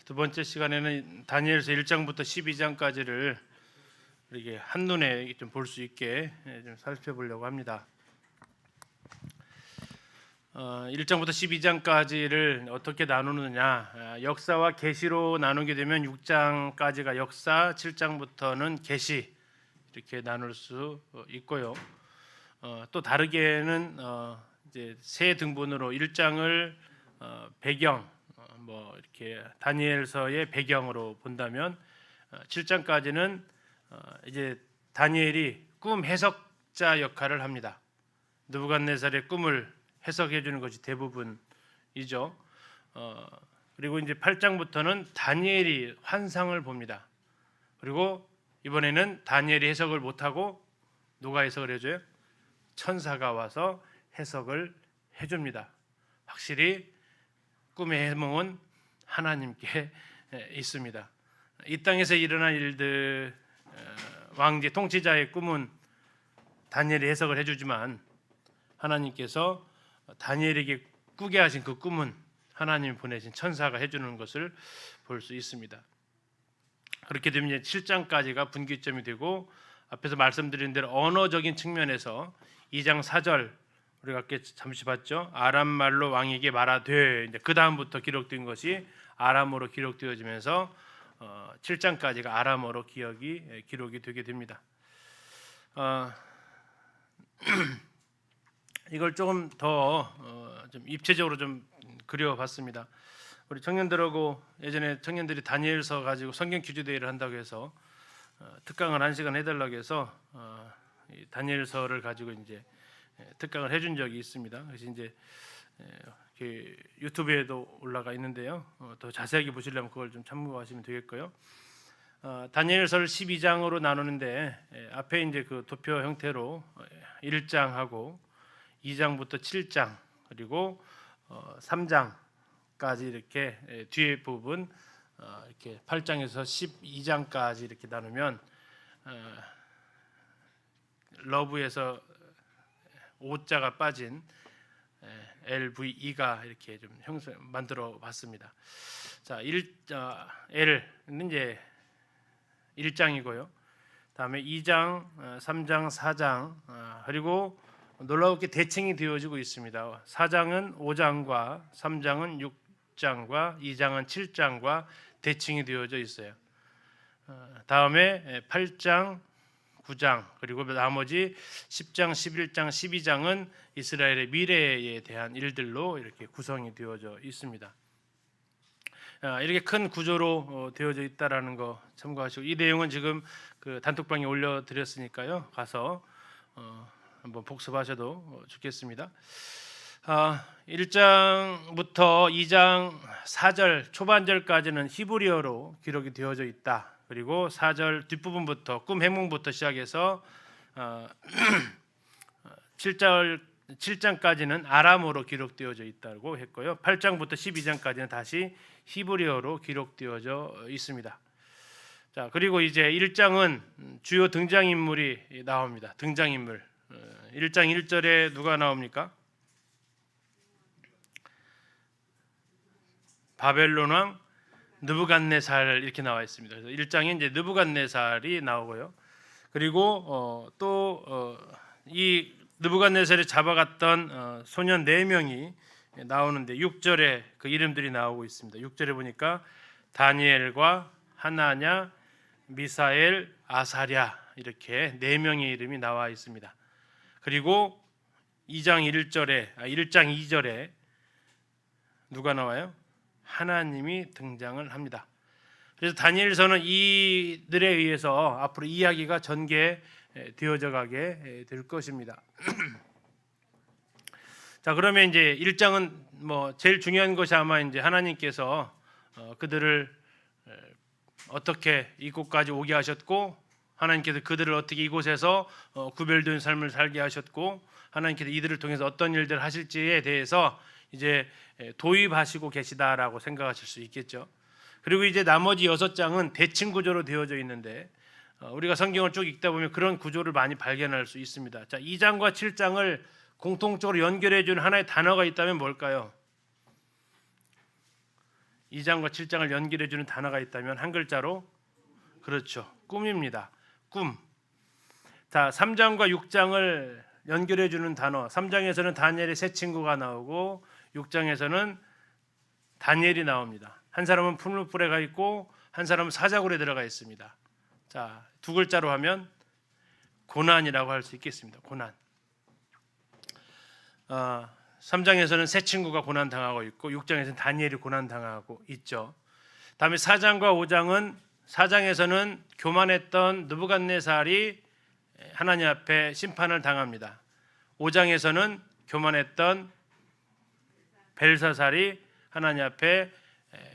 두 번째 시간에는 다니엘서 1장부터 12장까지를 이렇게 한눈에 좀 볼 수 있게 좀 살펴보려고 합니다. 1장부터 12장까지를 어떻게 나누느냐? 역사와 계시로 나누게 되면 6장까지가 역사, 7장부터는 계시 이렇게 나눌 수 있고요. 또 다르게는 이제 세 등분으로 1장을 배경 뭐 이렇게 다니엘서의 배경으로 본다면 7장까지는 이제 다니엘이 꿈 해석자 역할을 합니다. 느부갓네살의 꿈을 해석해 주는 것이 대부분이죠. 그리고 이제 8장부터는 다니엘이 환상을 봅니다. 그리고 이번에는 다니엘이 해석을 못하고 누가 해석을 해줘요? 천사가 와서 해석을 해줍니다. 확실히 꿈의 해몽은 하나님께 있습니다. 이 땅에서 일어난 일들, 왕제 통치자의 꿈은 다니엘이 해석을 해주지만 하나님께서 다니엘에게 꾸게 하신 그 꿈은 하나님이 보내신 천사가 해주는 것을 볼 수 있습니다. 그렇게 되면 이제 7장까지가 분기점이 되고 앞에서 말씀드린 대로 언어적인 측면에서 2장 4절 우리가 아까 잠시 봤죠. 아람 말로 왕에게 말하되, 이제 그 다음부터 기록된 것이 아람어로 기록되어지면서 7장까지가 아람어로 기록이 되게 됩니다. 이걸 조금 더 좀 입체적으로 좀 그려봤습니다. 우리 청년들하고 예전에 청년들이 다니엘서 가지고 성경 퀴즈 대회를 한다고 해서 특강을 1시간 해달라고 해서 이 다니엘서를 가지고 이제 특강을 해준 적이 있습니다. 그래서 이제 유튜브에도 올라가 있는데요. 더 자세하게 보시려면 그걸 좀 참고하시면 되겠고요. 다니엘서를 12장으로 나누는데 앞에 이제 그 도표 형태로 1장하고 2장부터 7장 그리고 3장까지 이렇게 뒤에 부분 이렇게 8장에서 12장까지 이렇게 나누면 러브에서 5자가 빠진 LVE가 이렇게 좀 만들어 봤습니다. 자, L은 이제 1장이고요. 다음에 2장, 3장, 4장 그리고 놀라웠게 대칭이 되어지고 있습니다. 4장은 5장과 3장은 6장과 2장은 7장과 대칭이 되어져 있어요. 다음에 8장, 9장 그리고 나머지 10장, 11장, 12장은 이스라엘의 미래에 대한 일들로 이렇게 구성이 되어져 있습니다. 이렇게 큰 구조로 되어져 있다라는 거 참고하시고 이 내용은 지금 그 단톡방에 올려드렸으니까요. 가서 한번 복습하셔도 좋겠습니다. 1장부터 2장 4절 초반절까지는 히브리어로 기록이 되어져 있다. 그리고 4절 뒷부분부터 꿈 해몽부터 시작해서 7장까지는 아람어로 기록되어져 있다고 했고요. 8장부터 12장까지는 다시 히브리어로 기록되어져 있습니다. 자, 그리고 이제 1장은 주요 등장인물이 나옵니다. 등장인물. 1장 1절에 누가 나옵니까? 바벨론 왕 느부갓네살 이렇게 나와 있습니다. 그래서 1장에 이제 느부갓네살이 나오고요. 그리고 또 이 느부갓네살이 잡아갔던 소년 4명이 나오는데 6절에 그 이름들이 나오고 있습니다. 6절에 보니까 다니엘과 하나냐, 미사엘, 아사랴 이렇게 4명의 이름이 나와 있습니다. 그리고 1장 2절에 누가 나와요? 하나님이 등장을 합니다. 그래서 다니엘서는 이들에 의해서 앞으로 이야기가 전개되어져 가게 될 것입니다. 자, 그러면 이제 1장은 뭐 제일 중요한 것이 아마 이제 하나님께서 그들을 어떻게 이곳까지 오게 하셨고 하나님께서 그들을 어떻게 이곳에서 구별된 삶을 살게 하셨고 하나님께서 이들을 통해서 어떤 일들을 하실지에 대해서 이제 도입하시고 계시다라고 생각하실 수 있겠죠. 그리고 이제 나머지 6장은 대칭 구조로 되어져 있는데 우리가 성경을 쭉 읽다 보면 그런 구조를 많이 발견할 수 있습니다. 자, 2장과 7장을 공통적으로 연결해 주는 하나의 단어가 있다면 뭘까요? 2장과 7장을 연결해 주는 단어가 있다면 한 글자로 그렇죠. 꿈입니다. 꿈. 자, 3장과 6장을 연결해 주는 단어. 3장에서는 다니엘의 세 친구가 나오고 6장에서는 다니엘이 나옵니다. 한 사람은 풀무불에 가 있고 한 사람은 사자굴에 들어가 있습니다. 자, 두 글자로 하면 고난이라고 할 수 있겠습니다. 고난. 3장에서는 세 친구가 고난 당하고 있고 6장에서는 다니엘이 고난 당하고 있죠. 다음에 4장과 5장은 4장에서는 교만했던 느부갓네살이 하나님 앞에 심판을 당합니다. 5장에서는 교만했던 벨사살이 하나님 앞에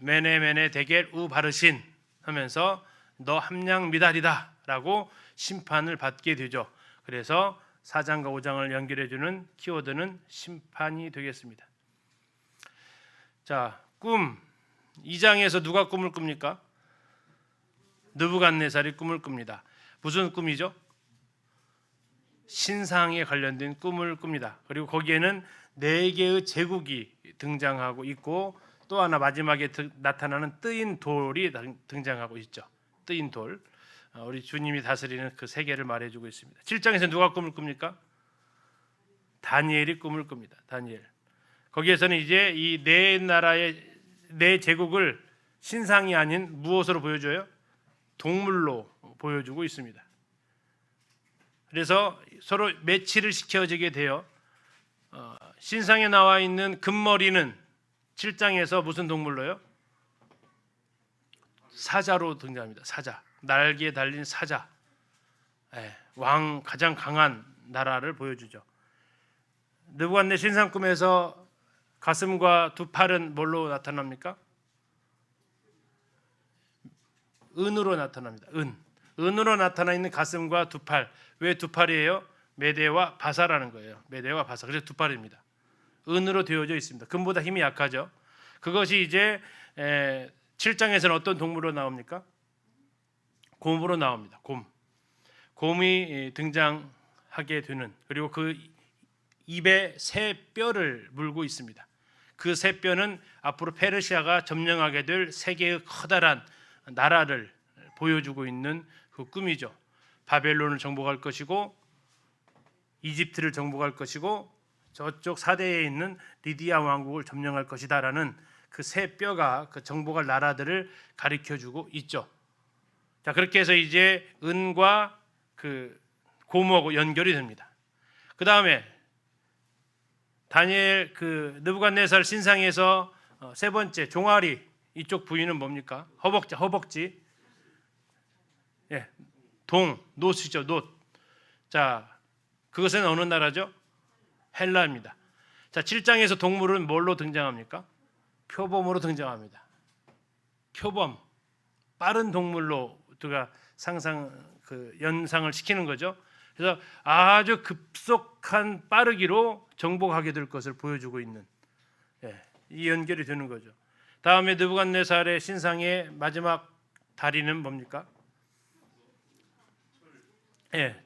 메네 데겔 우 바르신 하면서 너 함량 미달이다라고 심판을 받게 되죠. 그래서 4장과 5장을 연결해 주는 키워드는 심판이 되겠습니다. 자, 꿈. 2장에서 누가 꿈을 꿉니까? 느부갓네살이 꿈을 꿉니다. 무슨 꿈이죠? 신상에 관련된 꿈을 꿉니다. 그리고 거기에는 4개의 제국이 등장하고 있고 또 하나 마지막에 나타나는 뜨인 돌이 등장하고 있죠. 뜨인 돌. 우리 주님이 다스리는 그 세계를 말해주고 있습니다. 7장에서 누가 꿈을 꿉니까? 다니엘이 꿈을 꿉니다. 다니엘. 거기에서는 이제 이 네 나라의 네 제국을 신상이 아닌 무엇으로 보여줘요? 동물로 보여주고 있습니다. 그래서 서로 매치를 시켜지게 돼요. 신상에 나와 있는 금머리는 7장에서 무슨 동물로요? 사자로 등장합니다. 사자. 날개에 달린 사자. 왕 가장 강한 나라를 보여주죠. 느부갓네 신상 꿈에서 가슴과 두 팔은 뭘로 나타납니까? 은으로 나타납니다. 은으로 나타나 있는 가슴과 두 팔. 왜 두 팔이에요? 메대와 바사라는 거예요. 메대와 바사. 그래서 두 팔입니다. 은으로 되어져 있습니다. 금보다 힘이 약하죠. 그것이 이제 7장에서는 어떤 동물로 나옵니까? 곰으로 나옵니다. 곰이 등장하게 되는, 그리고 그 입에 새 뼈를 물고 있습니다. 그 새 뼈는 앞으로 페르시아가 점령하게 될 세계의 커다란 나라를 보여주고 있는 그 꿈이죠. 바벨론을 정복할 것이고 이집트를 정복할 것이고 저쪽 사대에 있는 리디아 왕국을 점령할 것이다라는 그 새 뼈가 그 정복할 나라들을 가리켜주고 있죠. 자, 그렇게 해서 이제 은과 그 곰하고 연결이 됩니다. 그 다음에 다니엘 그 느부갓네살 신상에서 세 번째 종아리 이쪽 부위는 뭡니까? 허벅지. 예, 노스죠, 노. 자, 그것은 어느 나라죠? 헬라입니다. 자, 7장에서 동물은 뭘로 등장합니까? 표범으로 등장합니다. 표범, 빠른 동물로 우리가 연상을 시키는 거죠. 그래서 아주 급속한 빠르기로 정복하게 될 것을 보여주고 있는, 이 연결이 되는 거죠. 다음에 느부갓네살의 신상의 마지막 다리는 뭡니까?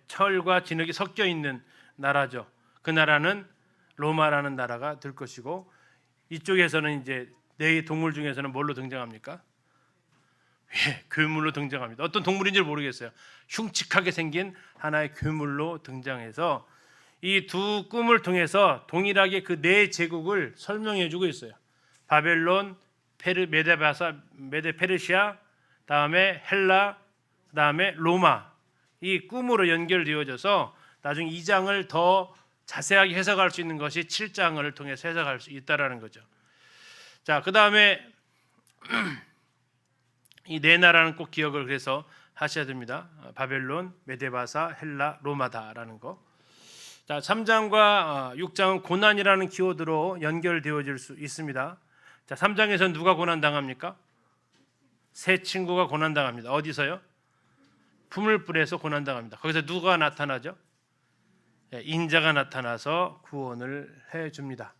철과 진흙이 섞여 있는 나라죠. 그 나라는 로마라는 나라가 될 것이고, 이쪽에서는 이제 네 동물 중에서는 뭘로 등장합니까? 괴물로 등장합니다. 어떤 동물인지 모르겠어요. 흉측하게 생긴 하나의 괴물로 등장해서 이 두 꿈을 통해서 동일하게 그 네 제국을 설명해주고 있어요. 바벨론, 메데 페르시아, 다음에 헬라, 다음에 로마. 이 꿈으로 연결되어져서 나중에 2장을 더 자세하게 해석할 수 있는 것이 7장을 통해서 해석할 수 있다라는 거죠. 자, 그 다음에 이 네 나라는 꼭 기억을 그래서 하셔야 됩니다. 바벨론, 메데바사, 헬라, 로마다라는 거. 자, 3장과 6장은 고난이라는 키워드로 연결되어질 수 있습니다. 자, 3장에서는 누가 고난 당합니까? 세 친구가 고난 당합니다. 어디서요? 풀무불에서 고난 당합니다. 거기서 누가 나타나죠? 인자가 나타나서 구원을 해 줍니다.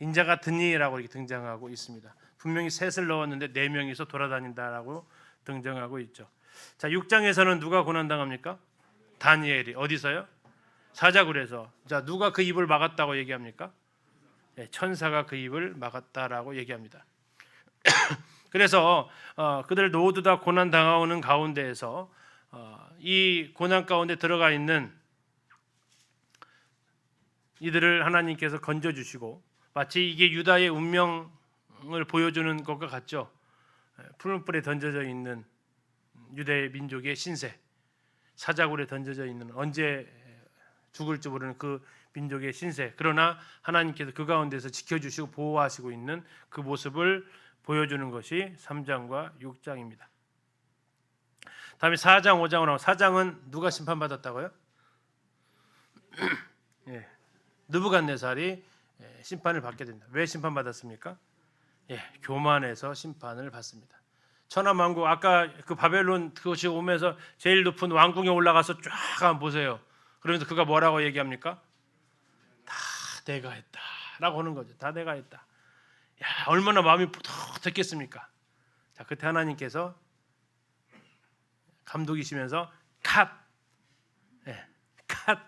인자 같은 이라고 이렇게 등장하고 있습니다. 분명히 셋을 넣었는데 4명이서 돌아다닌다라고 등장하고 있죠. 자, 6장에서는 누가 고난 당합니까? 다니엘이. 어디서요? 사자굴에서. 자, 누가 그 입을 막았다고 얘기합니까? 천사가 그 입을 막았다라고 얘기합니다. 그래서 그들 모두 다 고난 당하오는 가운데에서 이 고난 가운데 들어가 있는 이들을 하나님께서 건져 주시고 마치 이게 유다의 운명을 보여주는 것과 같죠. 푸른 뿔에 던져져 있는 유대 민족의 신세, 사자굴에 던져져 있는 언제 죽을지 모르는 그 민족의 신세. 그러나 하나님께서 그 가운데서 지켜주시고 보호하시고 있는 그 모습을 보여주는 것이 3장과 6장입니다. 다음에 4장, 5장으로 나오고 4장은 누가 심판받았다고요? 예, 느부갓네살이 심판을 받게 된다. 왜 심판받았습니까? 교만해서 심판을 받습니다. 천하만국 아까 그 바벨론 그것이 오면서 제일 높은 왕궁에 올라가서 쫙 한번 보세요. 그러면서 그가 뭐라고 얘기합니까? 다 내가 했다라고 하는 거죠. 다 내가 했다. 야, 얼마나 마음이 뿌듯했겠습니까? 자, 그때 하나님께서 감독이시면서 컷, 컷,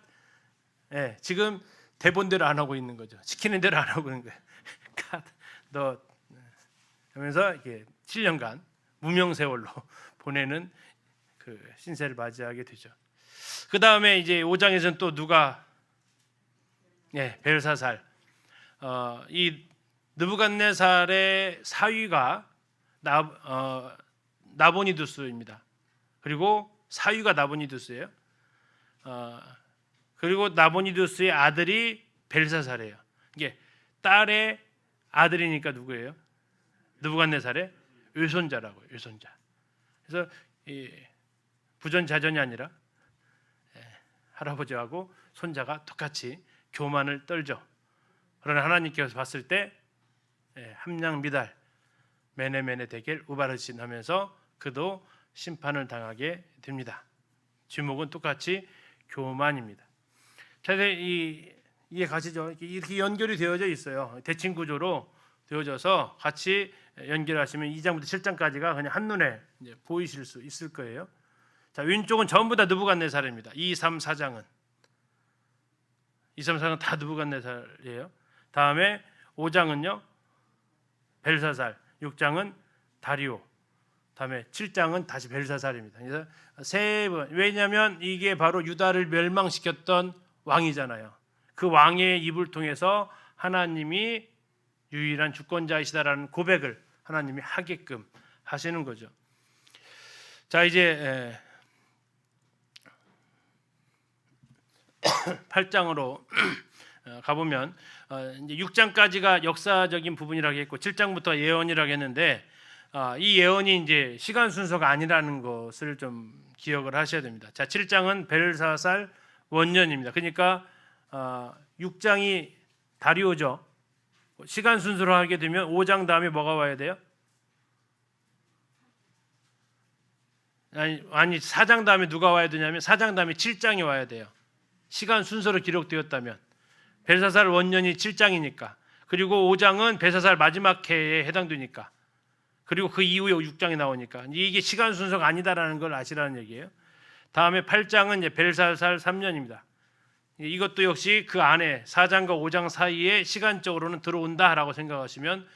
지금 대본대로 안 하고 있는 거죠. 시키는 대로 안 하고 있는 거예요. 컷, 너 하면서 이렇게 7년간 무명세월로 보내는 그 신세를 맞이하게 되죠. 그 다음에 이제 5장에서는 또 누가 벨사살, 이 느부갓네살의 사위가 나보니두스입니다. 그리고 사위가 나보니두스예요. 그리고 나보니두스의 아들이 벨사살이에요. 이게 딸의 아들이니까 누구예요? 느부갓네살의 외손자라고요. 외손자. 그래서 이 부전자전이 아니라 할아버지하고 손자가 똑같이 교만을 떨죠. 그러나 하나님께서 봤을 때 함량미달 메네메네 데겔 우바르신 하면서 그도 심판을 당하게 됩니다. 제목은 똑같이 교만입니다. 자, 이해 가시죠? 이렇게 연결이 되어져 있어요. 대칭 구조로 되어져서 같이 연결하시면 2장부터 7장까지가 그냥 한눈에 보이실 수 있을 거예요. 자, 왼쪽은 전부 다 느부갓네살입니다. 2, 3, 4장은 2, 3, 4장은 다 느부갓네살이에요. 다음에 5장은요 벨사살, 6장은 다리오, 다음에 7장은 다시 벨사살입니다. 그래서 세 번. 왜냐하면 이게 바로 유다를 멸망시켰던 왕이잖아요. 그 왕의 입을 통해서 하나님이 유일한 주권자이시다라는 고백을 하나님이 하게끔 하시는 거죠. 자, 이제 8장으로 가보면 이제 6장까지가 역사적인 부분이라고 했고 7장부터 예언이라고 했는데 이 예언이 이제 시간 순서가 아니라는 것을 좀 기억을 하셔야 됩니다. 자, 7장은 벨사살 원년입니다. 그러니까 6장이 다리오죠. 시간 순서로 하게 되면 5장 다음에 뭐가 와야 돼요? 아니 4장 다음에 누가 와야 되냐면 4장 다음에 7장이 와야 돼요. 시간 순서로 기록되었다면 벨사살 원년이 7장이니까 그리고 5장은 벨사살 마지막 해에 해당되니까 그리고 그 이후에 6장이 나오니까 이게 시간 순서가 아니다라는 걸 아시라는 얘기예요. 다음에 8장은 이제 벨사살 3년입니다. 이것도 역시 그 안에 4장과 5장 사이에 시간적으로는 들어온다라고 생각하시면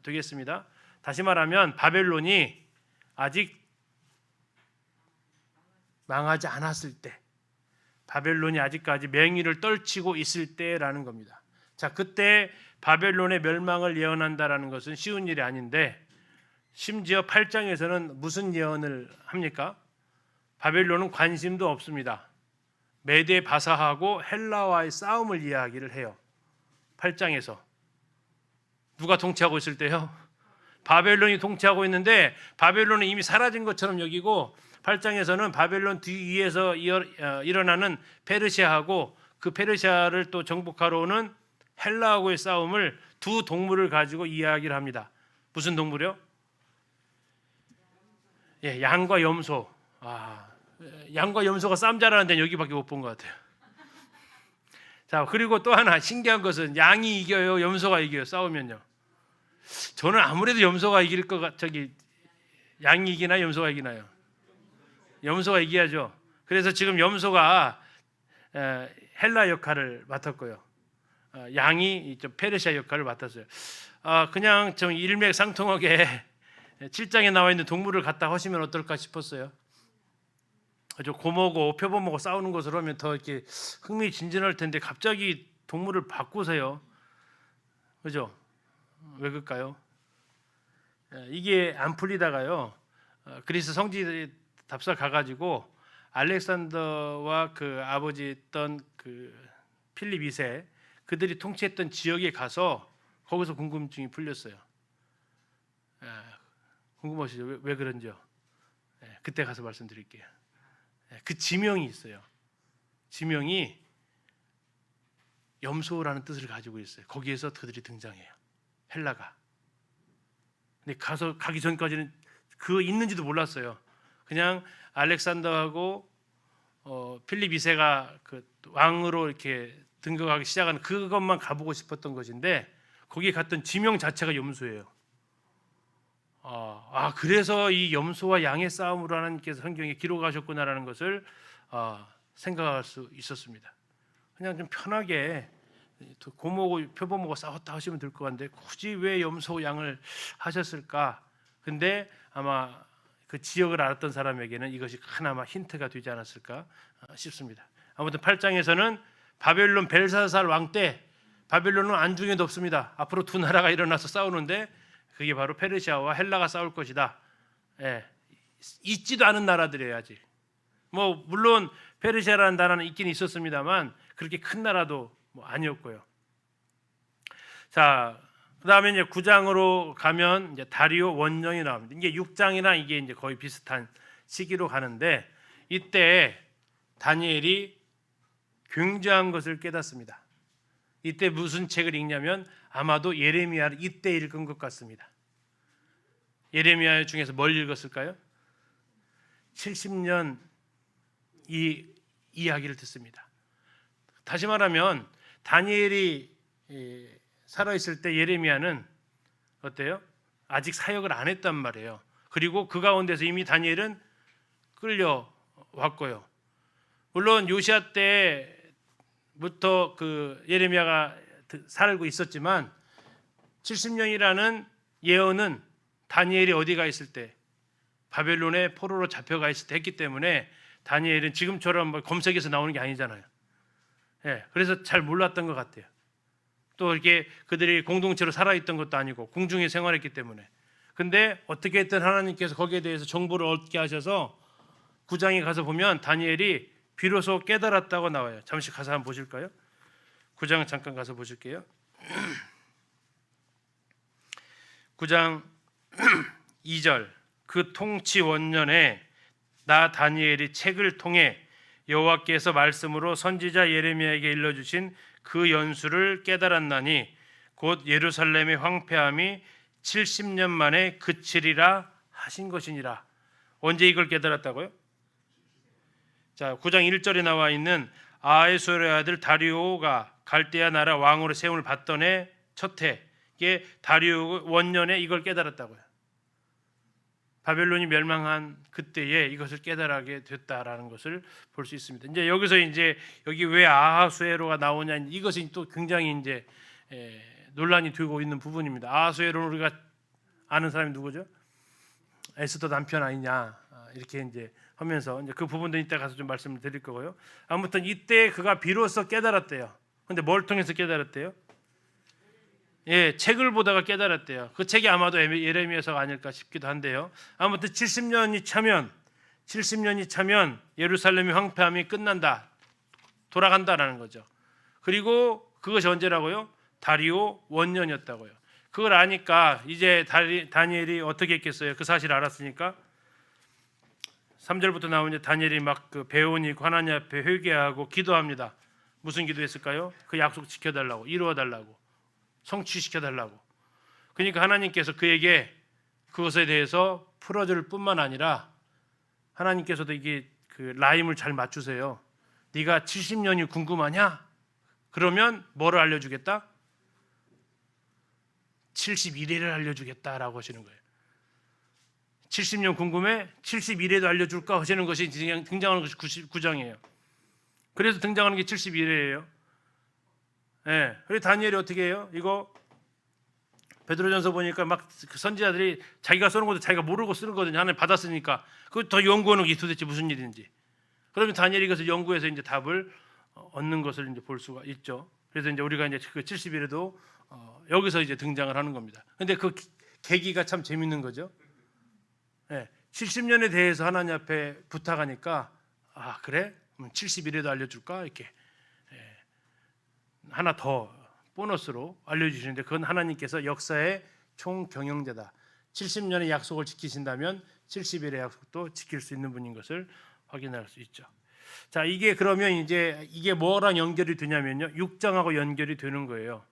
되겠습니다. 다시 말하면 바벨론이 아직 망하지 않았을 때, 바벨론이 아직까지 맹위를 떨치고 있을 때라는 겁니다. 자, 그때 바벨론의 멸망을 예언한다라는 것은 쉬운 일이 아닌데 심지어 8장에서는 무슨 예언을 합니까? 바벨론은 관심도 없습니다. 메데 바사하고 헬라와의 싸움을 이야기를 해요. 8장에서 누가 통치하고 있을 때요? 바벨론이 통치하고 있는데 바벨론은 이미 사라진 것처럼 여기고 8장에서는 바벨론 뒤에서 일어나는 페르시아하고 그 페르시아를 또 정복하러 오는 헬라하고의 싸움을 두 동물을 가지고 이야기를 합니다. 무슨 동물이요? 양과 염소. 양과 염소가 싸움 잘하는 데는 여기밖에 못 본 것 같아요. 자, 그리고 또 하나 신기한 것은 양이 이겨요, 염소가 이겨요, 싸우면요. 저는 아무래도 염소가 이길 것 양이 이기나요, 염소가 이기나요? 염소가 이겨야죠. 그래서 지금 염소가 헬라 역할을 맡았고요. 양이 페르시아 역할을 맡았어요. 그냥 좀 일맥상통하게 7장에 나와 있는 동물을 갖다 하시면 어떨까 싶었어요. 그죠? 고모고 표범하고 싸우는 것으로 하면 더 이렇게 흥미진진할 텐데 갑자기 동물을 바꾸세요. 그죠? 왜 그럴까요? 이게 안 풀리다가요. 그리스 성지 답사 가가지고 알렉산더와 그 아버지였던 그 필립 2세 그들이 통치했던 지역에 가서 거기서 궁금증이 풀렸어요. 궁금하시죠? 왜 그런지요? 그때 가서 말씀드릴게요. 그 지명이 있어요. 지명이 염소라는 뜻을 가지고 있어요. 거기에서 그들이 등장해요. 헬라가. 근데 가기 전까지는 그거 있는지도 몰랐어요. 그냥 알렉산더하고 필립 2세가 그 왕으로 이렇게 등극하기 시작하는 그것만 가보고 싶었던 것인데 거기 갔던 지명 자체가 염소예요. 그래서 이 염소와 양의 싸움으로 하나님께서 성경에 기록하셨구나라는 것을 생각할 수 있었습니다. 그냥 좀 편하게 고모고 표범하고 싸웠다 하시면 될 것 같은데 굳이 왜 염소 양을 하셨을까? 근데 아마 그 지역을 알았던 사람에게는 이것이 하나마 힌트가 되지 않았을까 싶습니다. 아무튼 8장에서는 바벨론 벨사살 왕 때 바벨론은 안중에도 없습니다. 앞으로 두 나라가 일어나서 싸우는데 그게 바로 페르시아와 헬라가 싸울 것이다. 있지도 않은 나라들이에요. 아직. 뭐 물론 페르시아라는 나라는 있긴 있었습니다만 그렇게 큰 나라도 아니었고요. 자, 그다음에 이제 9장으로 가면 이제 다리오 원년이 나옵니다. 이게 6장이랑 이게 이제 거의 비슷한 시기로 가는데 이때 다니엘이 굉장한 것을 깨닫습니다. 이때 무슨 책을 읽냐면 아마도 예레미야를 이때 읽은 것 같습니다. 예레미야 중에서 뭘 읽었을까요? 70년 이 이야기를 듣습니다. 다시 말하면 다니엘이 살아있을 때 예레미야는 어때요? 아직 사역을 안 했단 말이에요. 그리고 그 가운데서 이미 다니엘은 끌려왔고요. 물론 요시야 때부터 그 예레미야가 살고 있었지만 70년이라는 예언은 다니엘이 어디가 있을 때 바벨론의 포로로 잡혀가 있을 때 했기 때문에 다니엘은 지금처럼 뭐 검색해서 나오는 게 아니잖아요. 그래서 잘 몰랐던 것 같아요. 또 이렇게 그들이 공동체로 살아있던 것도 아니고 궁중에 생활했기 때문에. 근데 어떻게 했든 하나님께서 거기에 대해서 정보를 얻게 하셔서 9장에 가서 보면 다니엘이 비로소 깨달았다고 나와요. 잠시 가서 한번 보실까요? 9장 잠깐 가서 보실게요. 9장 2절 그 통치 원년에 나 다니엘이 책을 통해 여호와께서 말씀으로 선지자 예레미야에게 일러주신 그 연수를 깨달았나니 곧 예루살렘의 황폐함이 70년 만에 그치리라 하신 것이니라. 언제 이걸 깨달았다고요? 자, 9장 1절에 나와 있는 아하수에로의 아들 다리오가 갈대아 나라 왕으로 세움을 받던 해 첫 해, 이게 다리오 원년에 이걸 깨달았다고요. 바벨론이 멸망한 그때에 이것을 깨달게 됐다라는 것을 볼 수 있습니다. 이제 여기서 이제 여기 왜 아하수에로가 나오냐, 이것이 또 굉장히 이제 논란이 되고 있는 부분입니다. 아하수에로는 우리가 아는 사람이 누구죠? 에스더 남편 아니냐, 이렇게 이제 하면서 이제 그 부분도 이따 가서 좀 말씀을 드릴 거고요. 아무튼 이때 그가 비로소 깨달았대요. 근데 뭘 통해서 깨달았대요? 책을 보다가 깨달았대요. 그 책이 아마도 예레미야서가 아닐까 싶기도 한데요. 아무튼 70년이 차면 예루살렘의 황폐함이 끝난다, 돌아간다라는 거죠. 그리고 그것이 언제라고요? 다리오 원년이었다고요. 그걸 아니까 이제 다니엘이 어떻게 했겠어요? 그 사실을 알았으니까 3절부터 나오는 다니엘이 막 그 배원이 하나님 앞에 회개하고 기도합니다. 무슨 기도했을까요? 그 약속 지켜달라고, 이루어달라고, 성취시켜달라고. 그러니까 하나님께서 그에게 그것에 대해서 풀어줄 뿐만 아니라 하나님께서도 이게 그 라임을 잘 맞추세요. 네가 70년이 궁금하냐? 그러면 뭐를 알려주겠다? 71회를 알려주겠다라고 하시는 거예요. 70년 궁금해? 71회도 알려줄까 하시는 것이 등장하는 것이 9장이에요. 그래서 등장하는 게 71회예요. 그래서 다니엘이 어떻게 해요? 이거 베드로전서 보니까 막 그 선지자들이 자기가 쓰는 것도 자기가 모르고 쓰는 거거든요. 하나님 받았으니까 그걸 더 연구하는 게 도대체 무슨 일인지. 그러면 다니엘이 이것을 연구해서 이제 답을 얻는 것을 이제 볼 수가 있죠. 그래서 이제 우리가 이제 그 70일에도 여기서 이제 등장을 하는 겁니다. 근데 그 계기가 참 재밌는 거죠. 70년에 대해서 하나님 앞에 부탁하니까 아 그래? 70일에도 알려줄까? 이렇게 하나 더 보너스로 알려주시는데 그건 하나님께서 역사의 총경영자다. 70년의 약속을 지키신다면 70일의 약속도 지킬 수 있는 분인 것을 확인할 수 있죠. 자, 이게 그러면 이제 이게 뭐랑 연결이 되냐면요. 6장하고 연결이 되는 거예요.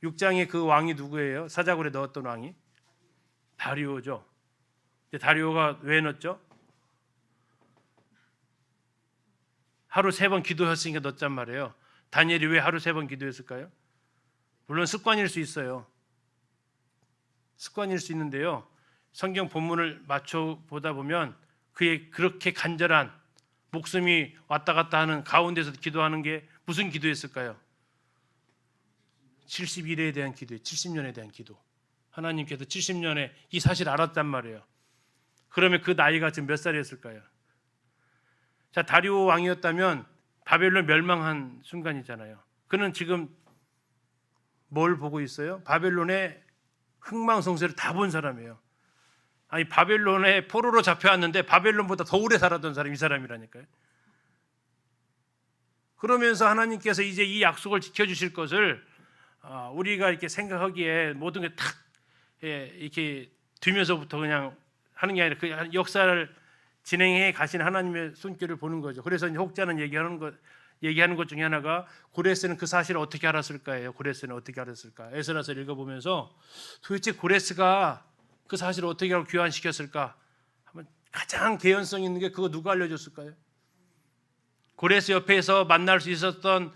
6장에 그 왕이 누구예요? 사자굴에 넣었던 왕이 다리오죠. 다리오가 왜 넣었죠? 하루 3번 기도했으니까 넣었단 말이에요. 다니엘이 왜 하루 3번 기도했을까요? 물론 습관일 수 있어요. 습관일 수 있는데요. 성경 본문을 맞춰 보다 보면 그의 그렇게 간절한 목숨이 왔다 갔다 하는 가운데서 기도하는 게 무슨 기도였을까요? 70일에 대한 기도예요. 70년에 대한 기도. 하나님께서 70년에 이 사실을 알았단 말이에요. 그러면 그 나이가 지금 몇 살이었을까요? 자, 다리오 왕이었다면 바벨론 멸망한 순간이잖아요. 그는 지금 뭘 보고 있어요? 바벨론의 흥망성쇠를 다 본 사람이에요. 아니 바벨론에 포로로 잡혀왔는데 바벨론보다 더 오래 살았던 사람이 이 사람이라니까요. 그러면서 하나님께서 이제 이 약속을 지켜주실 것을 우리가 이렇게 생각하기에 모든 게 탁 이렇게 뒤면서부터 그냥 하는 게 아니라 그 역사를 진행해 가신 하나님의 손길을 보는 거죠. 그래서 이제 혹자는 얘기하는 것 중에 하나가 고레스는 그 사실을 어떻게 알았을까예요. 고레스는 어떻게 알았을까? 에스라서를 읽어보면서 도대체 고레스가 그 사실을 어떻게 하고 귀환시켰을까? 하면 가장 개연성 있는 게 그거 누가 알려줬을까요? 고레스 옆에서 만날 수 있었던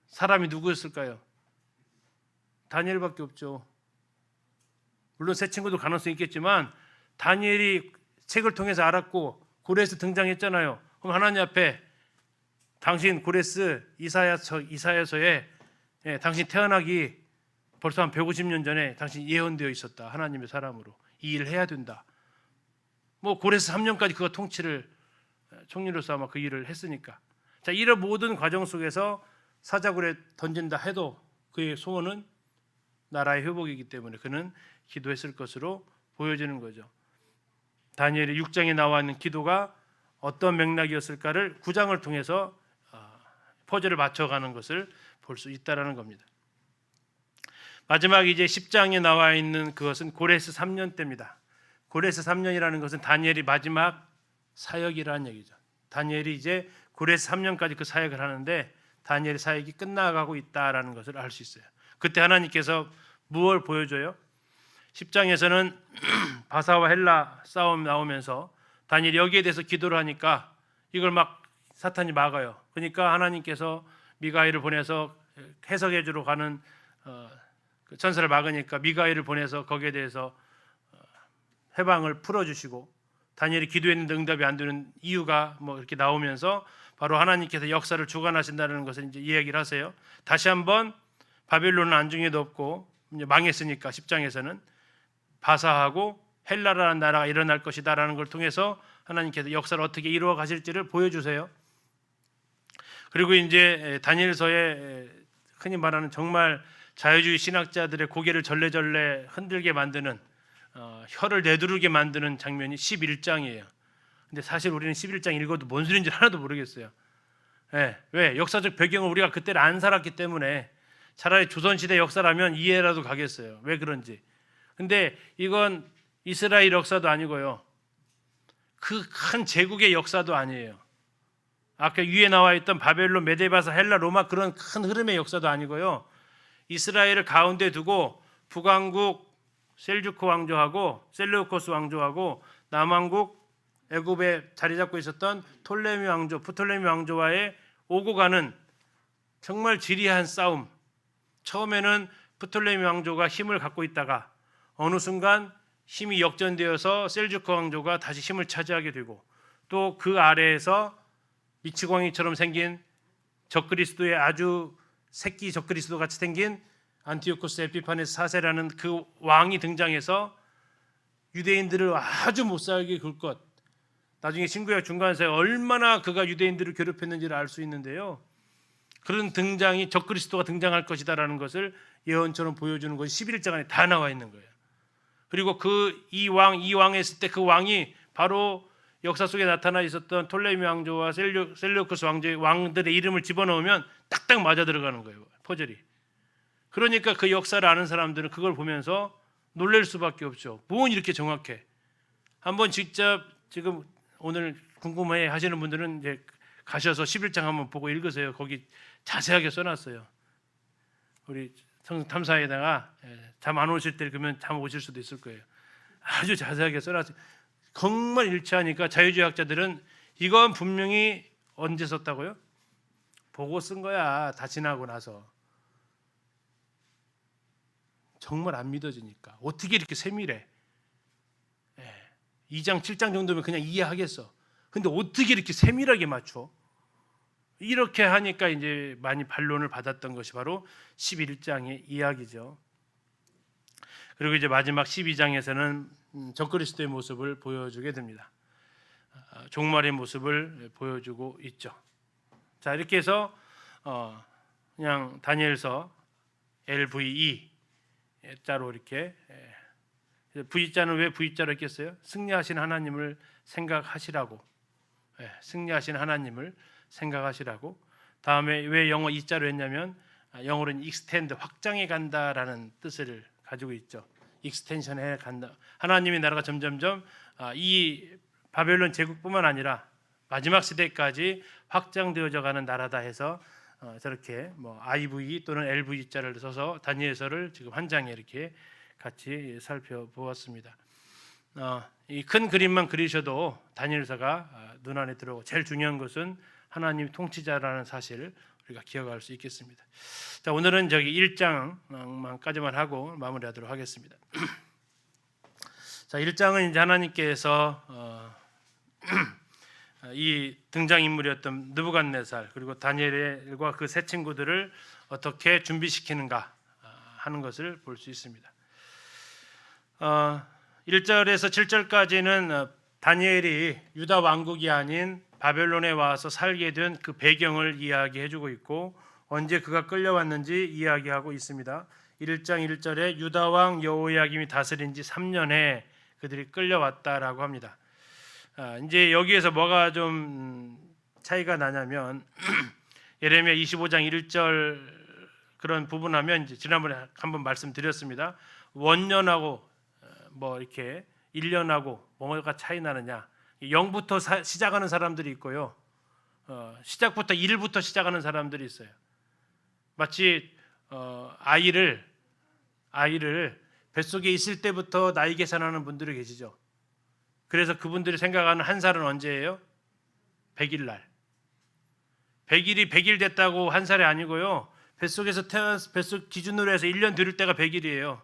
사람이 누구였을까요? 다니엘밖에 없죠. 물론 새 친구도 가능성이 있겠지만 다니엘이 책을 통해서 알았고 고레스 등장했잖아요. 그럼 하나님 앞에 당신 고레스 이사야서에 당신 태어나기 벌써 한 150년 전에 당신 예언되어 있었다. 하나님의 사람으로 이 일을 해야 된다. 뭐 고레스 3년까지 그가 총리로서 아마 그 일을 했으니까. 자, 이런 모든 과정 속에서 사자굴에 던진다 해도 그의 소원은 나라의 회복이기 때문에 그는 기도했을 것으로 보여지는 거죠. 다니엘의 6장에 나와 있는 기도가 어떤 맥락이었을까를 9장을 통해서 퍼즐을 맞춰가는 것을 볼 수 있다라는 겁니다. 마지막 이제 10장에 나와 있는 그것은 고레스 3년 때입니다. 고레스 3년이라는 것은 다니엘이 마지막 사역이라는 얘기죠. 다니엘이 이제 고레스 3년까지 그 사역을 하는데 다니엘의 사역이 끝나가고 있다라는 것을 알 수 있어요. 그때 하나님께서 무엇을 보여줘요? 10장에서는 바사와 헬라 싸움 나오면서 다니엘이 여기에 대해서 기도를 하니까 이걸 막 사탄이 막아요. 그러니까 하나님께서 미가엘을 보내서 해석해 주러 가는 그 천사를 막으니까 미가엘을 보내서 거기에 대해서 해방을 풀어주시고 다니엘이 기도했는데 응답이 안 되는 이유가 뭐 이렇게 나오면서 바로 하나님께서 역사를 주관하신다는 것을 이제 이야기를 하세요. 다시 한번 바벨론은 안중에도 없고 이제 망했으니까 10장에서는 바사하고 헬라라는 나라가 일어날 것이다라는 걸 통해서 하나님께서 역사를 어떻게 이루어 가실지를 보여주세요. 그리고 이제 다니엘서에 흔히 말하는 정말 자유주의 신학자들의 고개를 절레절레 흔들게 만드는 혀를 내두르게 만드는 장면이 11장이에요. 근데 사실 우리는 11장 읽어도 뭔 소리인지 하나도 모르겠어요. 왜? 역사적 배경을 우리가 그때를 안 살았기 때문에 차라리 조선시대 역사라면 이해라도 가겠어요. 왜 그런지. 근데 이건 이스라엘 역사도 아니고요. 그 큰 제국의 역사도 아니에요. 아까 위에 나와 있던 바벨론, 메데바사, 헬라, 로마 그런 큰 흐름의 역사도 아니고요. 이스라엘을 가운데 두고 북왕국 셀주크 왕조하고 셀루코스 왕조하고 남왕국 애굽에 자리 잡고 있었던 톨레미 왕조, 프톨레미 왕조와의 오고 가는 정말 지리한 싸움. 처음에는 프톨레미 왕조가 힘을 갖고 있다가 어느 순간 힘이 역전되어서 셀주크 왕조가 다시 힘을 차지하게 되고 또 그 아래에서 미치광이처럼 생긴 적그리스도의 아주 새끼 적그리스도 같이 생긴 안티오코스 에피파네스 4세라는 그 왕이 등장해서 유대인들을 아주 못 살게 굴 것. 나중에 신구약 중간에서 얼마나 그가 유대인들을 괴롭혔는지를 알 수 있는데요. 그런 등장이 적그리스도가 등장할 것이다라는 것을 예언처럼 보여주는 것이 11장 안에 다 나와 있는 거예요. 그리고 이 왕에 있을 때 그 왕이 바로 역사 속에 나타나 있었던 톨레미 왕조와 셀레우코스 왕조의 왕들의 이름을 집어넣으면 딱딱 맞아 들어가는 거예요. 퍼즐이. 그러니까 그 역사를 아는 사람들은 그걸 보면서 놀랄 수밖에 없죠. 뭐 이렇게 정확해? 한번 직접 지금 오늘 궁금해 하시는 분들은 이제 가셔서 11장 한번 보고 읽으세요. 거기 자세하게 써놨어요. 우리 성경 탐사에다가 잠 안 오실 때 그러면 잠 오실 수도 있을 거예요. 아주 자세하게 써놨어요. 정말 일치하니까 자유주의학자들은 이건 분명히 언제 썼다고요? 보고 쓴 거야. 다 지나고 나서. 정말 안 믿어지니까. 어떻게 이렇게 세밀해? 2장, 7장 정도면 그냥 이해하겠어. 근데 어떻게 이렇게 세밀하게 맞춰? 이렇게 하니까 이제 많이 반론을 받았던 것이 바로 11장의 이야기죠. 그리고 이제 마지막 12장에서는 적그리스도의 모습을 보여주게 됩니다. 종말의 모습을 보여주고 있죠. 자, 이렇게 해서 그냥 다니엘서 LVE 자로 이렇게 V자는 왜 V자로 했겠어요? 승리하신 하나님을 생각하시라고. 승리하신 하나님을 생각하시라고. 다음에 왜 영어 E자로 했냐면 영어로는 extend, 확장해 간다라는 뜻을 가지고 있죠. 익스텐션해 간다. 하나님의 나라가 점점점 이 바벨론 제국뿐만 아니라 마지막 시대까지 확장되어져 가는 나라다 해서 저렇게 뭐 IV 또는 LV자를 써서 다니엘서를 지금 한 장에 이렇게 같이 살펴보았습니다. 이 큰 그림만 그리셔도 다니엘서가 눈안에 들어오고 제일 중요한 것은 하나님 통치자라는 사실을 우리가 기억할 수 있겠습니다. 자, 오늘은 저기 1장만까지만 하고 마무리하도록 하겠습니다. 자, 1장은 이제 하나님께서 이 등장인물이었던 느부갓네살 그리고 다니엘과 그 세 친구들을 어떻게 준비시키는가 하는 것을 볼 수 있습니다. 1절에서 7절까지는 다니엘이 유다 왕국이 아닌 바벨론에 와서 살게 된 그 배경을 이야기해주고 있고 언제 그가 끌려왔는지 이야기하고 있습니다. 1장 1절에 유다 왕 여호야김이 다스린 지 3년에 그들이 끌려왔다라고 합니다. 이제 여기에서 뭐가 좀 차이가 나냐면 예레미야 25장 1절 그런 부분 하면 이제 지난번에 한번 말씀드렸습니다. 원년하고 뭐 이렇게 1년하고 뭐가 차이 나느냐? 0부터 시작하는 사람들이 있고요. 시작부터 1부터 시작하는 사람들이 있어요. 마치 아이를 뱃속에 있을 때부터 나이 계산하는 분들이 계시죠. 그래서 그분들이 생각하는 한 살은 언제예요? 100일 날. 100일이 100일 됐다고 한 살이 아니고요. 뱃속에서 태어나서 뱃속 기준으로 해서 1년 들을 때가 100일이에요.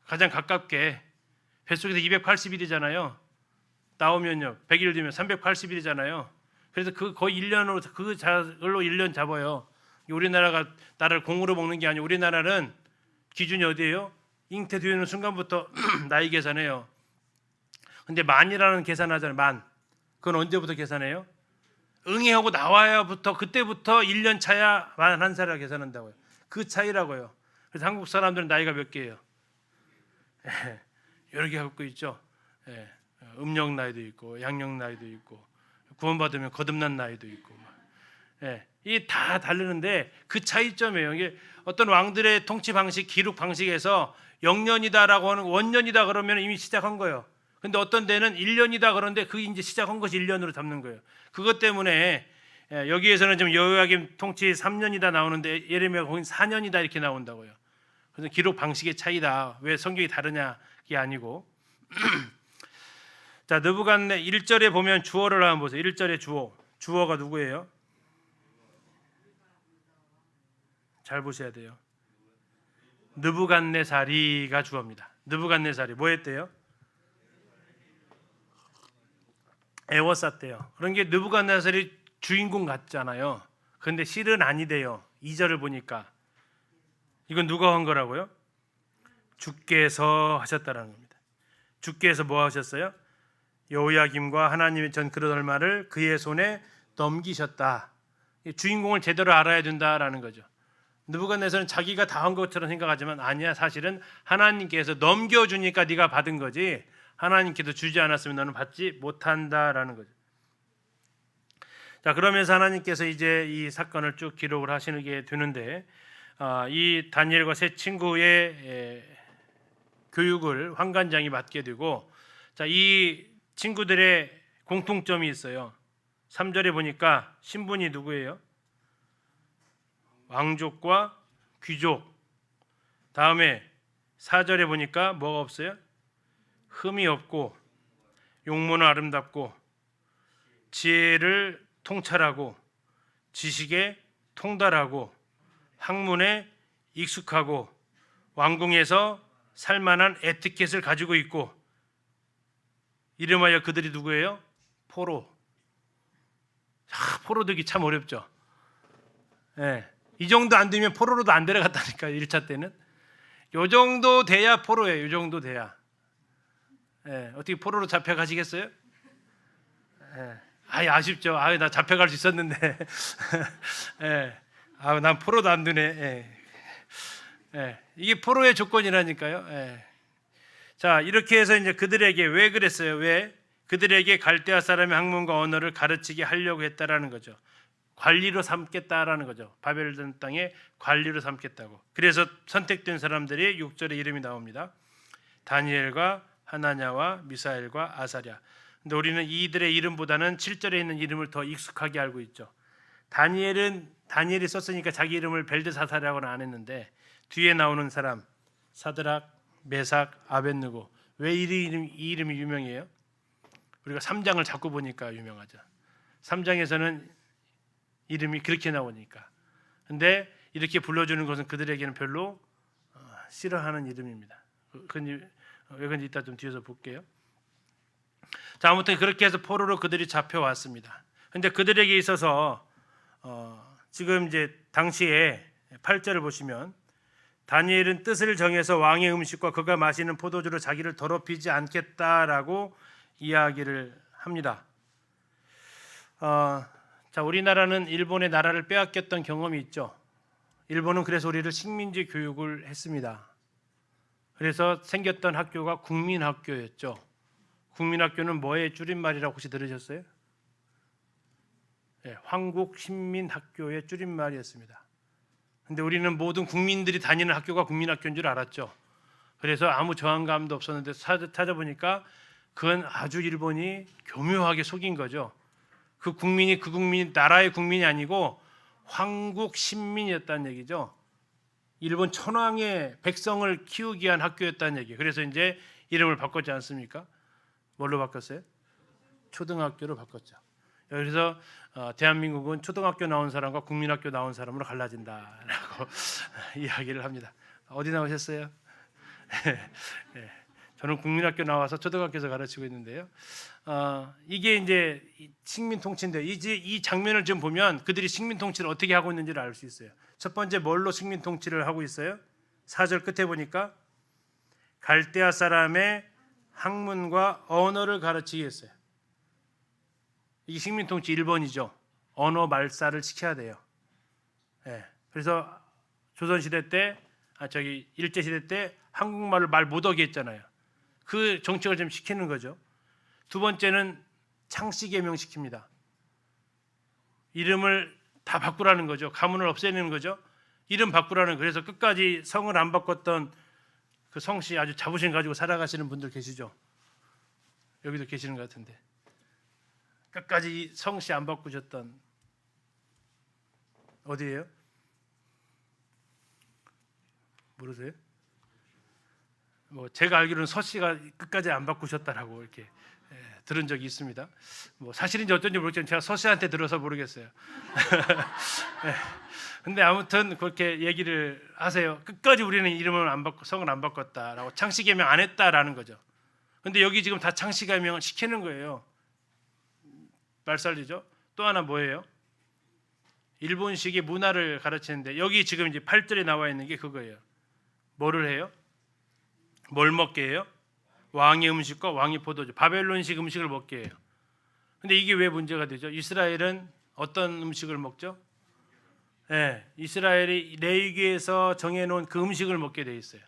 가장 가깝게 뱃속에서 280일이잖아요. 나오면요. 100일 되면 380일이잖아요. 그래서 그 거의 1년으로 그걸로 1년 잡아요. 우리나라가 나라를 공으로 먹는 게 아니고 우리나라는 기준이 어디예요? 잉태되는 순간부터 나이 계산해요. 근데 만이라는 계산하잖아요. 만. 그건 언제부터 계산해요? 응애하고 나와야부터 그때부터 1년 차야 만 한 살이라 계산한다고요. 그 차이라고요. 그래서 한국 사람들은 나이가 몇 개예요? 여러 개 갖고 있죠. 음력 나이도 있고 양력 나이도 있고 구원받으면 거듭난 나이도 있고 이게 다 다르는데 그 차이점이에요. 이게 어떤 왕들의 통치 방식, 기록 방식에서 영년이다라고 하는 원년이다 그러면 이미 시작한 거예요. 근데 어떤 데는 1년이다 그런데 그 이제 시작한 것이 1년으로 잡는 거예요. 그것 때문에 여기에서는 지금 여호야김 통치 3년이다 나오는데 예레미야가 거긴 4년이다 이렇게 나온다고요. 그래서 기록 방식의 차이다. 왜 성경이 다르냐 이게 아니고. 자, 느부갓네 1절에 보면 주어를 한번 보세요. 1절에 주어가 누구예요? 잘 보셔야 돼요. 느부갓네살이가 주어입니다. 느부갓네살이 뭐 했대요? 애워쌌대요. 그런 게 느부갓네살이 주인공 같잖아요. 그런데 실은 아니대요. 2절을 보니까 이건 누가 한 거라고요? 주께서 하셨다라는 겁니다. 주께서 뭐 하셨어요? 여호야김과 하나님의 전 그릇 얼마를 그의 손에 넘기셨다. 주인공을 제대로 알아야 된다라는 거죠. 느부갓네살은 자기가 다 한 것처럼 생각하지만 아니야. 사실은 하나님께서 넘겨주니까 네가 받은 거지, 하나님께서 주지 않았으면 너는 받지 못한다라는 거죠. 자, 그러면서 하나님께서 이제 이 사건을 쭉 기록을 하시게 되는데, 이 다니엘과 세 친구의 교육을 환관장이 맡게 되고, 자, 이 친구들의 공통점이 있어요. 3절에 보니까 신분이 누구예요? 왕족과 귀족. 다음에 4절에 보니까 뭐가 없어요? 흠이 없고 용모는 아름답고 지혜를 통찰하고 지식에 통달하고 학문에 익숙하고 왕궁에서 살만한 에티켓을 가지고 있고, 이름하여 그들이 누구예요? 포로. 포로 되기 참 어렵죠. 예. 이 정도 안 되면 포로로도 안 데려갔다니까. 1차 때는 요 정도 돼야 포로예요. 요 정도 돼야. 예. 어떻게 포로로 잡혀가시겠어요? 예. 아쉽죠. 나 잡혀갈 수 있었는데. 예. 난 포로도 안 되네. 예. 예. 이게 포로의 조건이라니까요. 예. 자, 이렇게 해서 이제 그들에게 왜 그랬어요? 왜? 그들에게 갈대아 사람의 학문과 언어를 가르치게 하려고 했다라는 거죠. 관리로 삼겠다라는 거죠. 바벨론 땅에 관리로 삼겠다고. 그래서 선택된 사람들이 6절에 이름이 나옵니다. 다니엘과 하나냐와 미사엘과 아사랴. 근데 우리는 이들의 이름보다는 7절에 있는 이름을 더 익숙하게 알고 있죠. 다니엘이 썼으니까 자기 이름을 벨드사살이라고는 안 했는데, 뒤에 나오는 사람 사드락, 메삭, 아벳느고. 왜 이 이름이 유명해요? 우리가 3장을 자꾸 보니까 유명하죠. 3장에서는 이름이 그렇게 나오니까. 근데 이렇게 불러주는 것은 그들에게는 별로 싫어하는 이름입니다. 왜 그런지 이따 좀 뒤에서 볼게요. 자, 아무튼 그렇게 해서 포로로 그들이 잡혀왔습니다. 근데 그들에게 있어서 지금 이제 당시에 8절을 보시면, 다니엘은 뜻을 정해서 왕의 음식과 그가 마시는 포도주로 자기를 더럽히지 않겠다라고 이야기를 합니다. 자, 우리나라는 일본의 나라를 빼앗겼던 경험이 있죠. 일본은 그래서 우리를 식민지 교육을 했습니다. 그래서 생겼던 학교가 국민학교였죠. 국민학교는 뭐의 줄임말이라고 혹시 들으셨어요? 네, 황국신민학교의 줄임말이었습니다. 근데 우리는 모든 국민들이 다니는 학교가 국민학교인 줄 알았죠. 그래서 아무 저항감도 없었는데 찾아보니까 그건 아주 일본이 교묘하게 속인 거죠. 그 국민이 나라의 국민이 아니고 황국 신민이었다는 얘기죠. 일본 천황의 백성을 키우기 위한 학교였다는 얘기예요. 그래서 이제 이름을 바꿨지 않습니까? 뭘로 바꿨어요? 초등학교로 바꿨죠. 그래서 대한민국은 초등학교 나온 사람과 국민학교 나온 사람으로 갈라진다라고 이야기를 합니다. 어디 나오셨어요? 네, 저는 국민학교 나와서 초등학교에서 가르치고 있는데요. 이게 이제 식민 통치인데, 이 장면을 좀 보면 그들이 식민 통치를 어떻게 하고 있는지를 알 수 있어요. 첫 번째 뭘로 식민 통치를 하고 있어요? 4절 끝에 보니까 갈대아 사람의 학문과 언어를 가르치게 했어요. 이게 식민 통치 1번이죠. 언어 말살을 시켜야 돼요. 네. 그래서 조선 시대 때, 일제 시대 때 한국말을 말 못하게 했잖아요. 그 정책을 좀 시키는 거죠. 두 번째는 창씨 개명 시킵니다. 이름을 다 바꾸라는 거죠. 가문을 없애는 거죠. 이름 바꾸라는. 그래서 끝까지 성을 안 바꿨던 그 성씨 아주 자부심 가지고 살아가시는 분들 계시죠. 여기도 계시는 것 같은데, 끝까지 성씨 안 바꾸셨던, 어디예요? 모르세요? 뭐 제가 알기로는 서씨가 끝까지 안 바꾸셨다라고 이렇게 들은 적이 있습니다. 뭐 사실인지 어쩐지 모르겠지만 제가 서씨한테 들어서 모르겠어요. 근데 아무튼 그렇게 얘기를 하세요. 끝까지 우리는 이름을 안 바꿨, 성을 안 바꿨다라고, 창씨 개명 안 했다라는 거죠. 근데 여기 지금 다 창씨 개명을 시키는 거예요. 말살이죠. 또 하나 뭐예요? 일본식의 문화를 가르치는데 여기 지금 이제 8절에 나와 있는 게 그거예요. 뭐를 해요? 뭘 먹게 해요? 왕의 음식과 왕의 포도주, 바벨론식 음식을 먹게 해요. 근데 이게 왜 문제가 되죠? 이스라엘은 어떤 음식을 먹죠? 네, 이스라엘이 레위기에서 정해놓은 그 음식을 먹게 돼 있어요.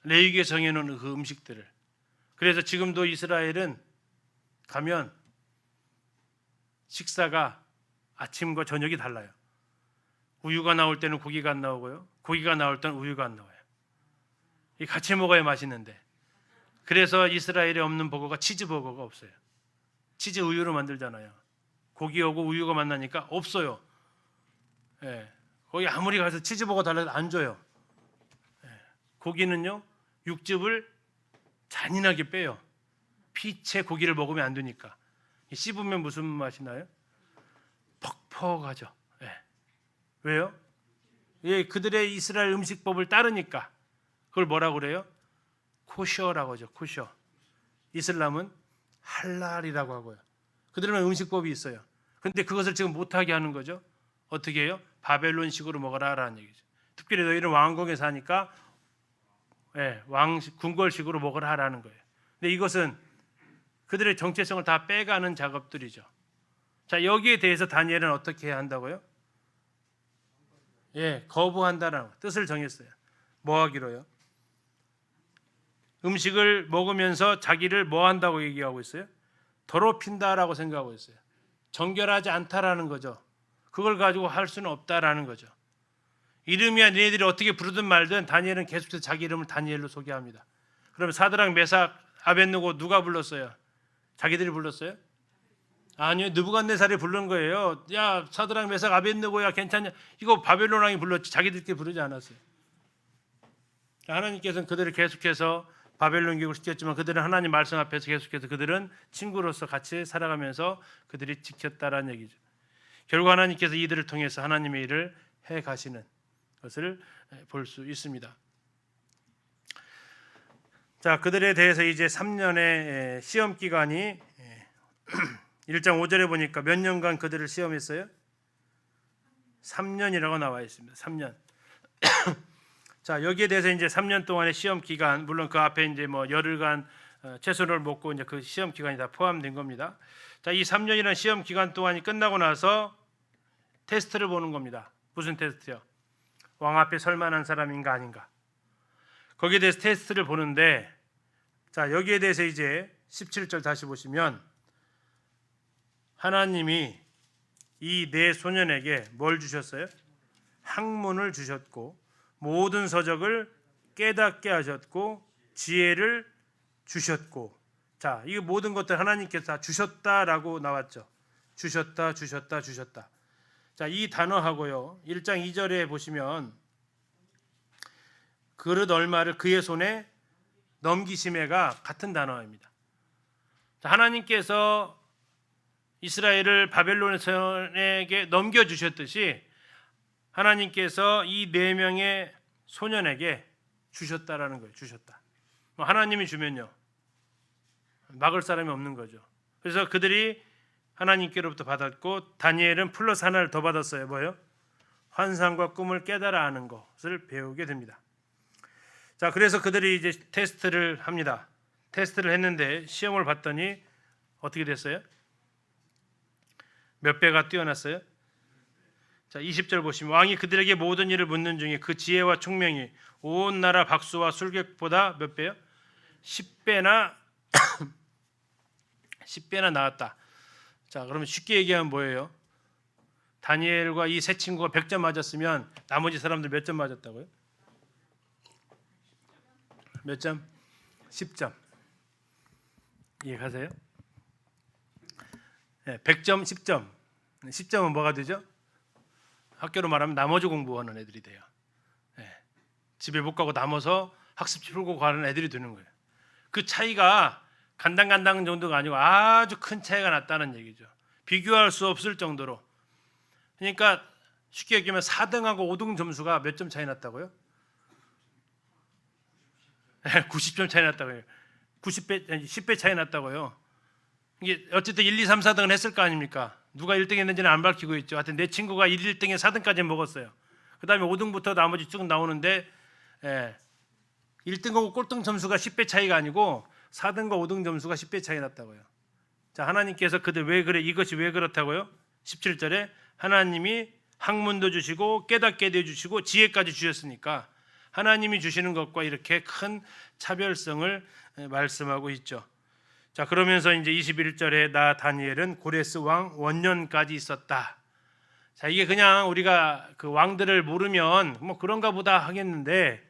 레위기에 정해놓은 그 음식들을. 그래서 지금도 이스라엘은 가면 식사가 아침과 저녁이 달라요. 우유가 나올 때는 고기가 안 나오고요. 고기가 나올 때는 우유가 안 나와요. 이 같이 먹어야 맛있는데. 그래서 이스라엘에 없는 버거가 치즈버거가 없어요. 치즈 우유로 만들잖아요. 고기하고 우유가 만나니까 없어요. 예, 거기 아무리 가서 치즈버거 달라도 안 줘요. 예, 고기는요 육즙을 잔인하게 빼요. 피채 고기를 먹으면 안 되니까. 씹으면 무슨 맛이 나요? 퍽퍽하죠. 예. 왜요? 예, 그들의 이스라엘 음식법을 따르니까. 그걸 뭐라고 그래요? 코셔라고 하죠. 코셔. 이슬람은 할랄이라고 하고요. 그들은 음식법이 있어요. 그런데 그것을 지금 못하게 하는 거죠. 어떻게 해요? 바벨론식으로 먹어라라는 얘기죠. 특별히 너희는 왕궁에 사니까 궁궐식으로 먹으라라는 거예요. 근데 이것은 그들의 정체성을 다 빼가는 작업들이죠. 자, 여기에 대해서 다니엘은 어떻게 해야 한다고요? 거부한다는 뜻을 정했어요. 뭐 하기로요? 음식을 먹으면서 자기를 뭐 한다고 얘기하고 있어요? 더럽힌다라고 생각하고 있어요. 정결하지 않다라는 거죠. 그걸 가지고 할 수는 없다라는 거죠. 이름이야 너희들이 어떻게 부르든 말든 다니엘은 계속해서 자기 이름을 다니엘로 소개합니다. 그러면 사드락, 메삭, 아벳느고 누가 불렀어요? 자기들이 불렀어요? 아니요, 느부갓네살이 부른 거예요. 야, 사드락, 메삭, 아벳느고야 괜찮냐? 이거 바벨론 왕이 불렀지 자기들끼리 부르지 않았어요. 하나님께서는 그들을 계속해서 바벨론 교육을 시켰지만 그들은 하나님 말씀 앞에서 계속해서 그들은 친구로서 같이 살아가면서 그들이 지켰다라는 얘기죠. 결국 하나님께서 이들을 통해서 하나님의 일을 해 가시는 것을 볼 수 있습니다. 자, 그들에 대해서 이제 3년의 시험 기간이 1장 5절에 보니까 몇 년간 그들을 시험했어요? 3년이라고 나와 있습니다. 3년. 자, 여기에 대해서 이제 3년 동안의 시험 기간, 물론 그 앞에 이제 뭐 열흘간 채소를 먹고 이제 그 시험 기간이 다 포함된 겁니다. 자, 이 3년이라는 시험 기간 동안이 끝나고 나서 테스트를 보는 겁니다. 무슨 테스트요? 왕 앞에 설 만한 사람인가 아닌가. 거기에 대해서 테스트를 보는데, 자, 여기에 대해서 이제 17절 다시 보시면 하나님이 이 네 소년에게 뭘 주셨어요? 학문을 주셨고 모든 서적을 깨닫게 하셨고 지혜를 주셨고. 자, 이 모든 것들 하나님께서 다 주셨다라고 나왔죠. 주셨다. 자, 이 단어하고요 1장 2절에 보시면 그릇 얼마를 그의 손에 넘기심에가 같은 단어입니다. 자, 하나님께서 이스라엘을 바벨론의 손에게 넘겨주셨듯이 하나님께서 이 네 명의 소년에게 주셨다라는 거예요. 주셨다. 하나님이 주면요 막을 사람이 없는 거죠. 그래서 그들이 하나님께로부터 받았고 다니엘은 플러스 하나를 더 받았어요. 뭐요? 환상과 꿈을 깨달아 아는 것을 배우게 됩니다. 자, 그래서 그들이 이제 테스트를 합니다. 테스트를 했는데 시험을 봤더니 어떻게 됐어요? 몇 배가 뛰어났어요? 자, 20절 보시면 왕이 그들에게 모든 일을 묻는 중에 그 지혜와 총명이 온 나라 박수와 술객보다 몇 배요? 10배나 10배나 나왔다. 자, 그러면 쉽게 얘기하면 뭐예요? 다니엘과 이 세 친구가 100점 맞았으면 나머지 사람들 몇 점 맞았다고요? 몇 점? 10점. 이해가세요? 100점, 10점. 10점은 뭐가 되죠? 학교로 말하면 나머지 공부하는 애들이 돼요. 집에 못 가고 남아서 학습지 풀고 가는 애들이 되는 거예요. 그 차이가 간당간당 정도가 아니고 아주 큰 차이가 났다는 얘기죠. 비교할 수 없을 정도로. 그러니까 쉽게 얘기하면 4등하고 5등 점수가 몇 점 차이 났다고요? 90점 차이 났다고요. 10배 차이 났다고요. 이게 어쨌든 1, 2, 3, 4등은 했을 거 아닙니까? 누가 1등 했는지는 안 밝히고 있죠. 하여튼 내 친구가 1등에 4등까지 먹었어요. 그 다음에 5등부터 나머지 쭉 나오는데 1등하고 꼴등 점수가 10배 차이가 아니고 4등과 5등 점수가 10배 차이 났다고요. 자, 하나님께서 그들 왜 그래? 이것이 왜 그렇다고요? 17절에 하나님이 학문도 주시고 깨닫게 해주시고 지혜까지 주셨으니까 하나님이 주시는 것과 이렇게 큰 차별성을 말씀하고 있죠. 자, 그러면서 이제 21절에 나 다니엘은 고레스 왕 원년까지 있었다. 자, 이게 그냥 우리가 그 왕들을 모르면 뭐 그런가 보다 하겠는데,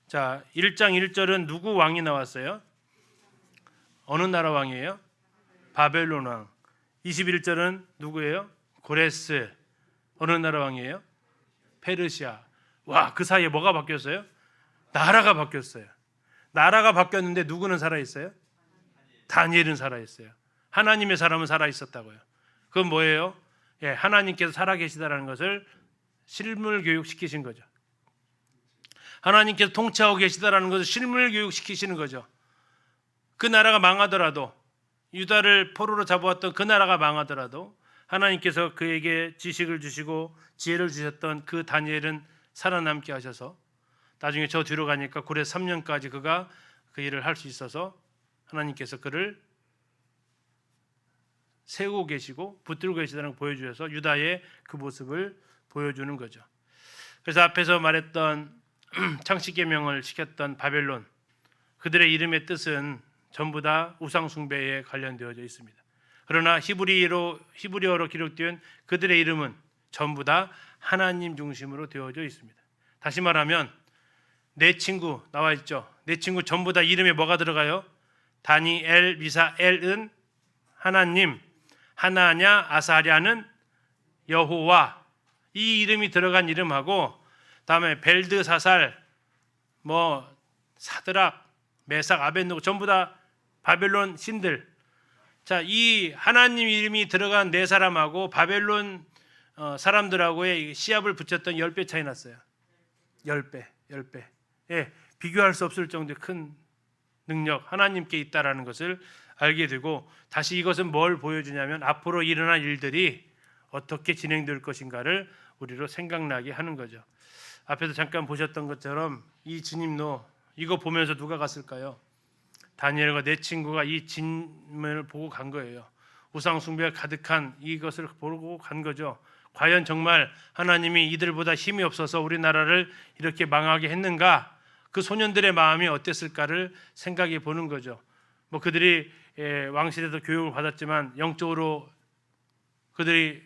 자, 1장 1절은 누구 왕이 나왔어요? 어느 나라 왕이에요? 바벨론 왕. 21절은 누구예요? 고레스. 어느 나라 왕이에요? 페르시아. 와, 그 사이에 뭐가 바뀌었어요? 나라가 바뀌었어요. 나라가 바뀌었는데 누구는 살아있어요? 다니엘은 살아있어요. 하나님의 사람은 살아있었다고요. 그건 뭐예요? 하나님께서 살아계시다라는 것을 실물 교육시키신 거죠. 하나님께서 통치하고 계시다라는 것을 실물 교육시키시는 거죠. 그 나라가 망하더라도, 유다를 포로로 잡아왔던 그 나라가 망하더라도 하나님께서 그에게 지식을 주시고 지혜를 주셨던 그 다니엘은 살아남게 하셔서 나중에 저 뒤로 가니까 고레 3년까지 그가 그 일을 할 수 있어서 하나님께서 그를 세우고 계시고 붙들고 계시다는 걸 보여주셔서 유다의 그 모습을 보여주는 거죠. 그래서 앞에서 말했던 창씨계명을 시켰던 바벨론, 그들의 이름의 뜻은 전부 다 우상 숭배에 관련되어져 있습니다. 그러나 히브리어로 기록된 그들의 이름은 전부 다 하나님 중심으로 되어져 있습니다. 다시 말하면 내 친구 나와 있죠. 내 친구 전부 다 이름에 뭐가 들어가요? 다니엘, 미사엘은 하나님, 하나냐, 아사랴는 여호와. 이 이름이 들어간 이름하고, 다음에 벨드사살, 뭐 사드락, 메삭, 아벤노고 전부 다 바벨론 신들. 자, 이 하나님 이름이 들어간 네 사람하고 바벨론 사람들하고의 시합을 붙였던 10배 차이 났어요. 10배. 비교할 수 없을 정도의 큰 능력, 하나님께 있다라는 것을 알게 되고, 다시 이것은 뭘 보여주냐면 앞으로 일어날 일들이 어떻게 진행될 것인가를 우리로 생각나게 하는 거죠. 앞에서 잠깐 보셨던 것처럼 이 진입로, 이거 보면서 누가 갔을까요? 다니엘과 내 친구가 이 진문을 보고 간 거예요. 우상 숭배가 가득한 이것을 보고 간 거죠. 과연 정말 하나님이 이들보다 힘이 없어서 우리나라를 이렇게 망하게 했는가? 그 소년들의 마음이 어땠을까를 생각해 보는 거죠. 뭐 그들이 왕실에서 교육을 받았지만 영적으로 그들이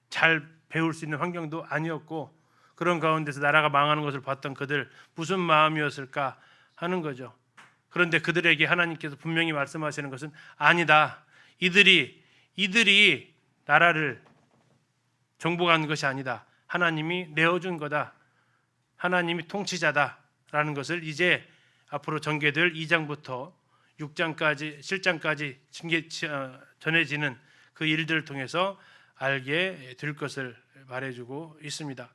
잘 배울 수 있는 환경도 아니었고, 그런 가운데서 나라가 망하는 것을 봤던 그들 무슨 마음이었을까 하는 거죠. 그런데 그들에게 하나님께서 분명히 말씀하시는 것은 아니다. 이들이 나라를 정복한 것이 아니다. 하나님이 내어준 거다. 하나님이 통치자다라는 것을 이제 앞으로 전개될 2장부터 6장까지 7장까지 전해지는 그 일들을 통해서 알게 될 것을 말해주고 있습니다.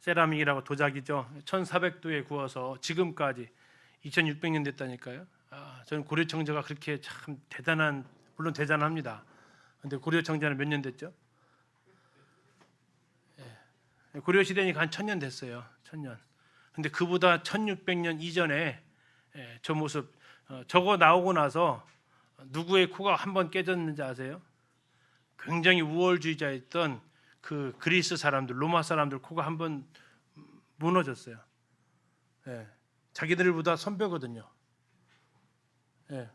세라믹이라고 도자기죠. 1400도에 구워서 지금까지 2600년 됐다니까요. 저는 고려 청자가 그렇게 참 대단한, 물론 대단합니다. 그런데 고려 청자는 몇 년 됐죠? 고려 시대니까 한 1000년 됐어요. 1000년. 근데 그보다 1600년 이전에 저 모습, 저거 나오고 나서 누구의 코가 한 번 깨졌는지 아세요? 굉장히 우월주의자였던 그 그리스 사람들, 로마 사람들 코가 한 번 무너졌어요. 자기들보다 선배거든요.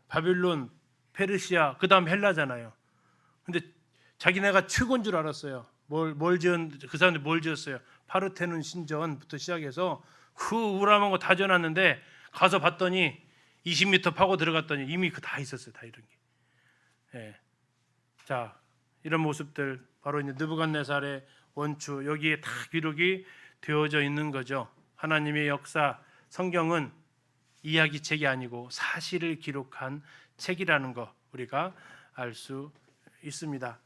바빌론, 페르시아, 그 다음 헬라잖아요. 근데 자기네가 최고인 줄 알았어요. 그 사람들 뭘 지었어요? 파르테논 신전부터 시작해서 그 우람한 거 다 지어놨는데 가서 봤더니 20m 파고 들어갔더니 이미 그 다 있었어요. 다 이런 게. 자, 이런 모습들 바로 이제 느부갓네살의 원추, 여기에 다 기록이 되어져 있는 거죠. 하나님의 역사, 성경은 이야기책이 아니고 사실을 기록한 책이라는 거 우리가 알 수 있습니다.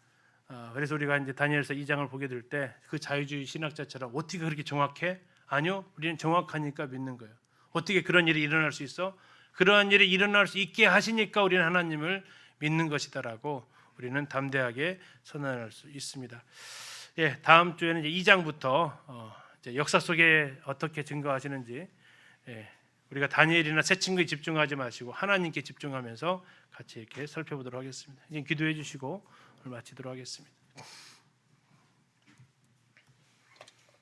그래서 우리가 이제 다니엘서 2장을 보게 될 때 그 자유주의 신학자처럼 어떻게 그렇게 정확해? 아니요, 우리는 정확하니까 믿는 거예요. 어떻게 그런 일이 일어날 수 있어? 그러한 일이 일어날 수 있게 하시니까 우리는 하나님을 믿는 것이다라고 우리는 담대하게 선언할 수 있습니다. 예, 다음 주에는 이제 2장부터 이제 역사 속에 어떻게 증거하시는지, 예, 우리가 다니엘이나 새 친구에 집중하지 마시고 하나님께 집중하면서 같이 이렇게 살펴보도록 하겠습니다. 이제 기도해 주시고 오늘 마치도록 하겠습니다.